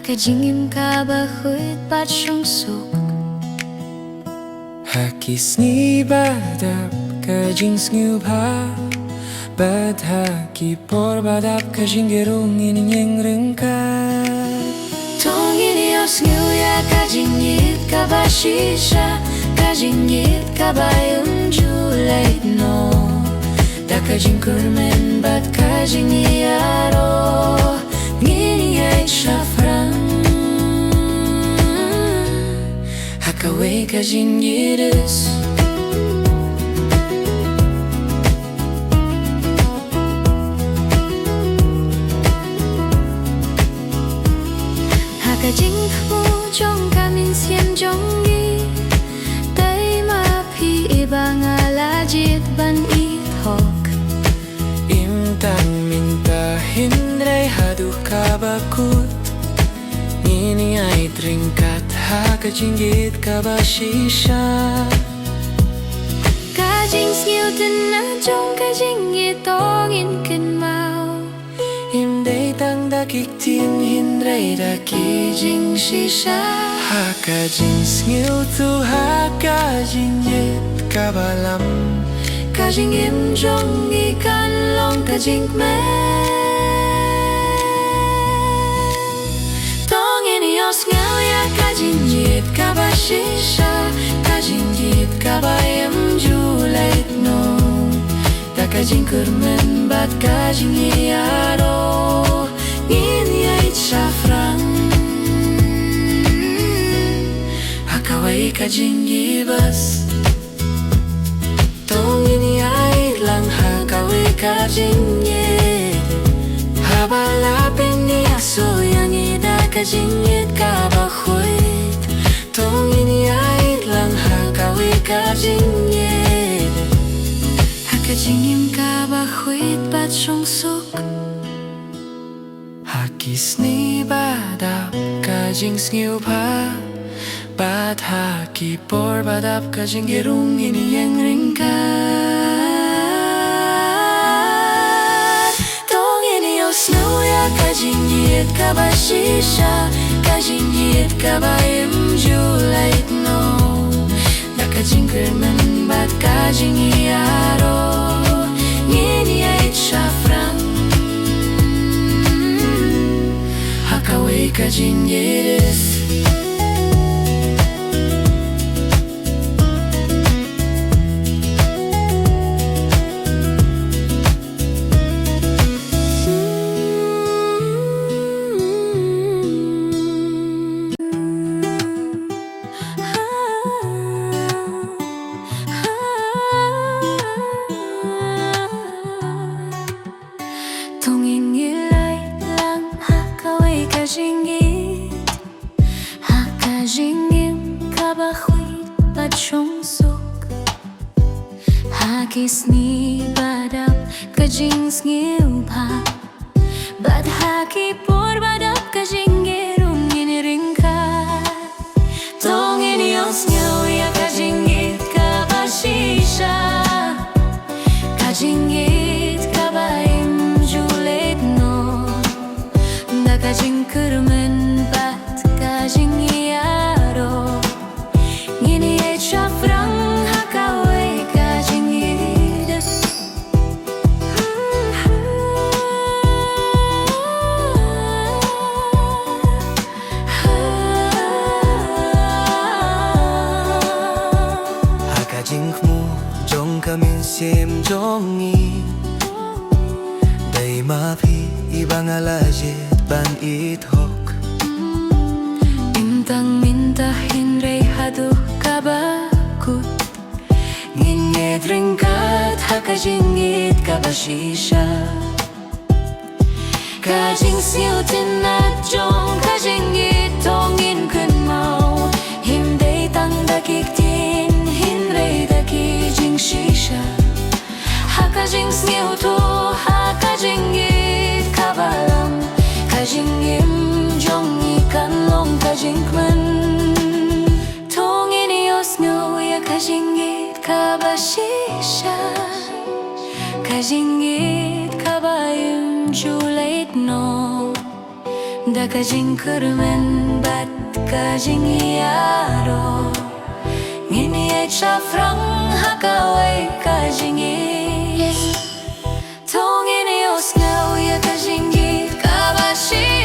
Hakajingim ka ba huit bat sung suk Hakis ni badap kajing sngu pa Bad haki por badap kajing gerung in yang rengkat Tong ini os ngu ya kajing yit ka ba shisha Kajing yit ka ba yung julait no Da kajing kurmen bat kajing yaro Ngini ay shafran Hakaway kajing yiris Hakajing mu jong kamin siem jong yi Tay ma pi ibang alajit ban ithok Imtang minta hindray haduh kabakut Ngini ay tringkat hakajinggit kabashisha Kajing sniu na jong kajing itongin kin mau Imday tang dakik tin hindray dakijing shisha Hakajing sngiu tu hakajinggit kabalam Kajing im jong ikan long kajing men Tong ini os ngau ya kajing yit kabashisha Kajing yit kabayam julait no Da kajing kurmen bat kajing yaro Ngini ait shafran Hakaway kajing yibas Tong ini ay lang hakaway kajing yit Habalapin ni aso yang ida kajing yit kabahuit Tong ini ay lang hakaway kajing yit Hakajing im kabahuit bat sung suk Hakis ni badap kajing sngiu pa Bad haki por badap kajing gerung ini yang ringkat Tong ini os ngau ya kajing yit kabashisha Kajing yit kabayim julait no Da kajing kurmen bat kajing yaro Ngini ait shafran Hakaway kajing yiris Tongin ngilay lang hakaway kajingit Hakajingim kabahuit bat sung suk Hakis ni badap kajing sngiu pa Bat haki por badap kajing gerung ini ringkat Tong ini os ngau ya kajingit kabashisha Kajingit kabayim julait no Da kajing kurmen bat kajing yaro Ngini ay shafran hakaway kajing yiris Hakajing mu jong kamin siem jong yi Day mapi ibang alajit ban ithok Intang minta hindray haduh kabakut Nginyet ringkat hakajingit kabashisha Kajing siutin at jong kajing itongin kun mau Himday tang dakik tin hindray dakijing shisha Hakajing siutu hakajing it kabalam Kajing im jong ikan long kajing men Tong ini os ngau ya kajing it kabashisha Kajing it kabayim julait no Da kajing kurmen bat kajing iaro Ngini e chafrang hakawai kajing i Tong ini os ngau ya kajing i kabashi